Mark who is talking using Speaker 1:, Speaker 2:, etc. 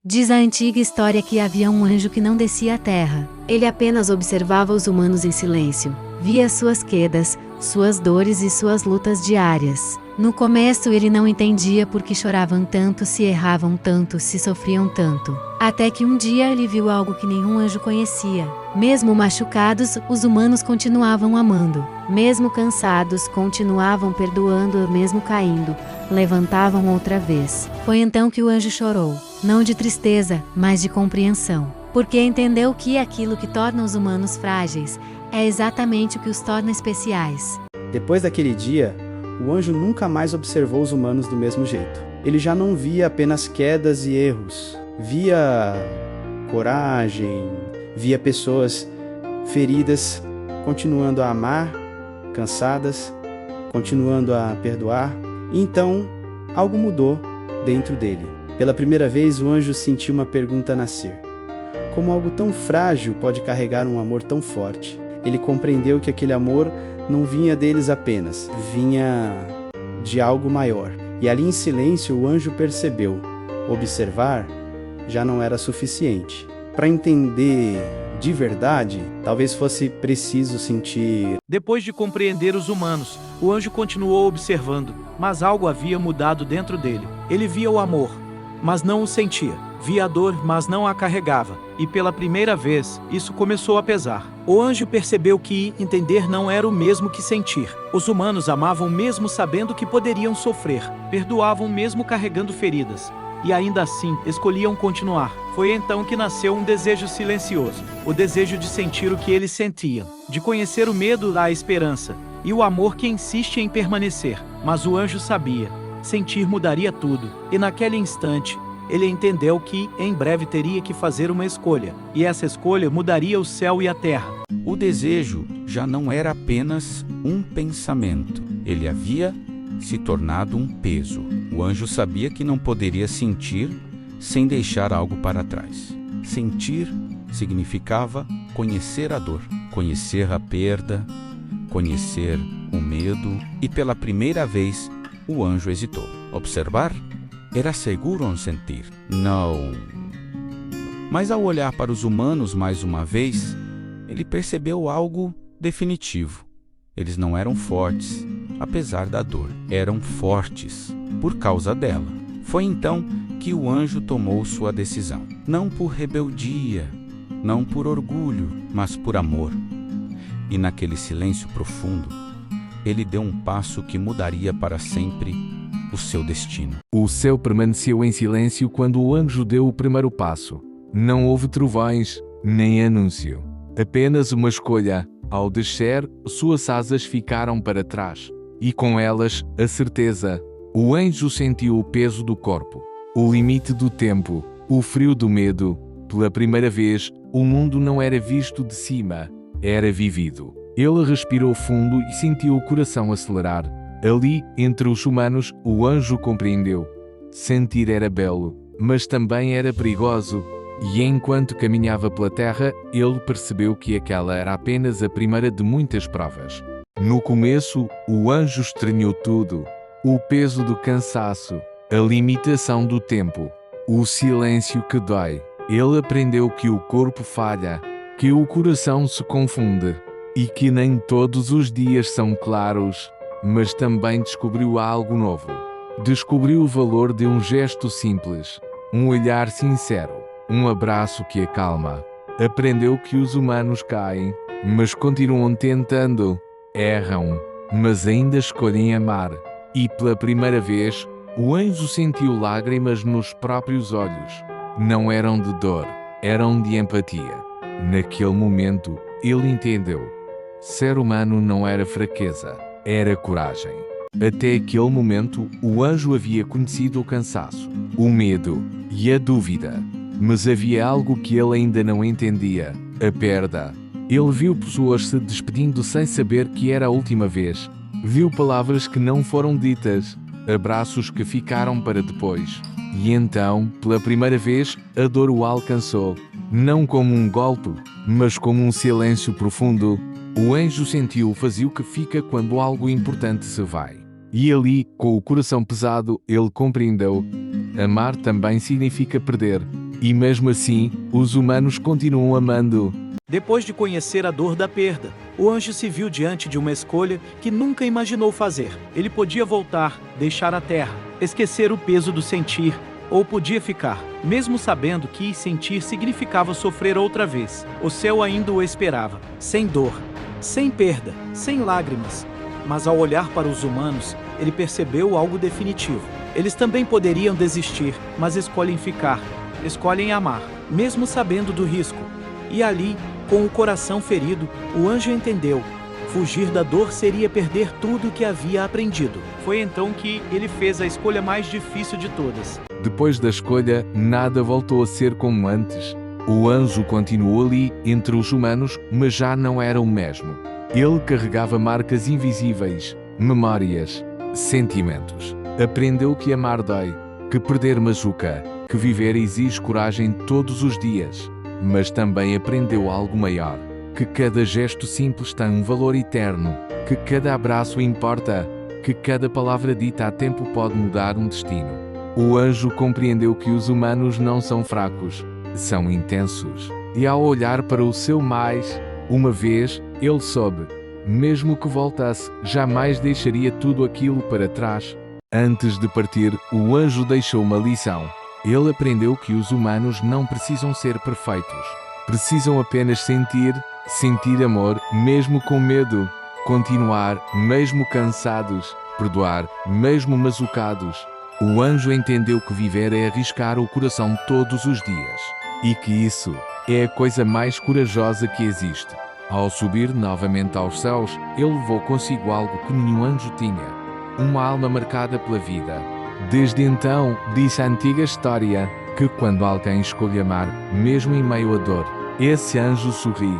Speaker 1: Diz a antiga história que havia um anjo que não descia à terra. Ele apenas observava os humanos em silêncio, via suas quedas, suas dores e suas lutas diárias. No começo ele não entendia por que choravam tanto, se erravam tanto, se sofriam tanto. Até que um dia ele viu algo que nenhum anjo conhecia. Mesmo machucados, os humanos continuavam amando. Mesmo cansados, continuavam perdoando, mesmo caindo, levantavam outra vez. Foi então que o anjo chorou, não de tristeza, mas de compreensão. Porque entendeu que aquilo que torna os humanos frágeis é exatamente o que os torna especiais.
Speaker 2: Depois daquele dia, o anjo nunca mais observou os humanos do mesmo jeito. Ele já não via apenas quedas e erros. Via coragem, via pessoas feridas, continuando a amar, cansadas, continuando a perdoar. E então, algo mudou dentro dele. Pela primeira vez, o anjo sentiu uma pergunta nascer. Como algo tão frágil pode carregar um amor tão forte? Ele compreendeu que aquele amor não vinha deles apenas, vinha de algo maior. E ali em silêncio o anjo percebeu. Observar já não era suficiente. Para entender de verdade, talvez fosse preciso sentir.
Speaker 3: Depois de compreender os humanos, o anjo continuou observando, mas algo havia mudado dentro dele. Ele via o amor, mas não o sentia. Via a dor, mas não a carregava. E pela primeira vez, isso começou a pesar. O anjo percebeu que entender não era o mesmo que sentir. Os humanos amavam mesmo sabendo que poderiam sofrer, perdoavam mesmo carregando feridas. E ainda assim, escolhiam continuar. Foi então que nasceu um desejo silencioso, o desejo de sentir o que eles sentiam, de conhecer o medo, a esperança, e o amor que insiste em permanecer. Mas o anjo sabia, sentir mudaria tudo, e naquele instante, ele entendeu que, em breve, teria que fazer uma escolha, e essa escolha mudaria o céu e a terra.
Speaker 4: O desejo já não era apenas um pensamento, ele havia se tornado um peso. O anjo sabia que não poderia sentir sem deixar algo para trás. Sentir significava conhecer a dor, conhecer a perda, conhecer o medo, e pela primeira vez o anjo hesitou. Observar? Era seguro sentir. Não. Mas ao olhar para os humanos mais uma vez, ele percebeu algo definitivo. Eles não eram fortes, apesar da dor. Eram fortes por causa dela. Foi então que o anjo tomou sua decisão. Não por rebeldia, não por orgulho, mas por amor. E naquele silêncio profundo, ele deu um passo que mudaria para sempre o seu destino.
Speaker 5: O céu permaneceu em silêncio quando o anjo deu o primeiro passo. Não houve trovões, nem anúncio. Apenas uma escolha. Ao descer, suas asas ficaram para trás. E com elas, a certeza. O anjo sentiu o peso do corpo, o limite do tempo, o frio do medo. Pela primeira vez, o mundo não era visto de cima, era vivido. Ele respirou fundo e sentiu o coração acelerar. Ali, entre os humanos, o anjo compreendeu. Sentir era belo, mas também era perigoso. E enquanto caminhava pela terra, ele percebeu que aquela era apenas a primeira de muitas provas. No começo, o anjo estranhou tudo. O peso do cansaço, a limitação do tempo, o silêncio que dói. Ele aprendeu que o corpo falha, que o coração se confunde e que nem todos os dias são claros. Mas também descobriu algo novo. Descobriu o valor de um gesto simples, um olhar sincero, um abraço que acalma. Aprendeu que os humanos caem, mas continuam tentando. Erram, mas ainda escolhem amar. E pela primeira vez, o anjo sentiu lágrimas nos próprios olhos. Não eram de dor, eram de empatia. Naquele momento, ele entendeu. Ser humano não era fraqueza. Era coragem. Até aquele momento, o anjo havia conhecido o cansaço, o medo e a dúvida. Mas havia algo que ele ainda não entendia: a perda. Ele viu pessoas se despedindo sem saber que era a última vez. Viu palavras que não foram ditas, abraços que ficaram para depois. E então, pela primeira vez, a dor o alcançou. Não como um golpe, mas como um silêncio profundo. O anjo sentiu o vazio que fica quando algo importante se vai. E ali, com o coração pesado, ele compreendeu. Amar também significa perder. E mesmo assim, os humanos continuam amando.
Speaker 3: Depois de conhecer a dor da perda, o anjo se viu diante de uma escolha que nunca imaginou fazer. Ele podia voltar, deixar a terra, esquecer o peso do sentir, ou podia ficar, mesmo sabendo que sentir significava sofrer outra vez. O céu ainda o esperava, sem dor, sem perda, sem lágrimas. Mas ao olhar para os humanos, ele percebeu algo definitivo. Eles também poderiam desistir, mas escolhem ficar, escolhem amar, mesmo sabendo do risco. E ali, com o coração ferido, o anjo entendeu. Fugir da dor seria perder tudo o que havia aprendido. Foi então que ele fez a escolha mais difícil de todas.
Speaker 5: Depois da escolha, nada voltou a ser como antes. O anjo continuou ali, entre os humanos, mas já não era o mesmo. Ele carregava marcas invisíveis, memórias, sentimentos. Aprendeu que amar dói, que perder machuca, que viver exige coragem todos os dias. Mas também aprendeu algo maior, que cada gesto simples tem um valor eterno, que cada abraço importa, que cada palavra dita a tempo pode mudar um destino. O anjo compreendeu que os humanos não são fracos, são intensos. E ao olhar para o seu mais, uma vez, ele soube, mesmo que voltasse, jamais deixaria tudo aquilo para trás. Antes de partir, o anjo deixou uma lição. Ele aprendeu que os humanos não precisam ser perfeitos. Precisam apenas sentir amor, mesmo com medo, continuar, mesmo cansados, perdoar, mesmo machucados. O anjo entendeu que viver é arriscar o coração todos os dias. E que isso é a coisa mais corajosa que existe. Ao subir novamente aos céus, ele levou consigo algo que nenhum anjo tinha. Uma alma marcada pela vida. Desde então, diz a antiga história, que quando alguém escolhe amar, mesmo em meio à dor, esse anjo sorri.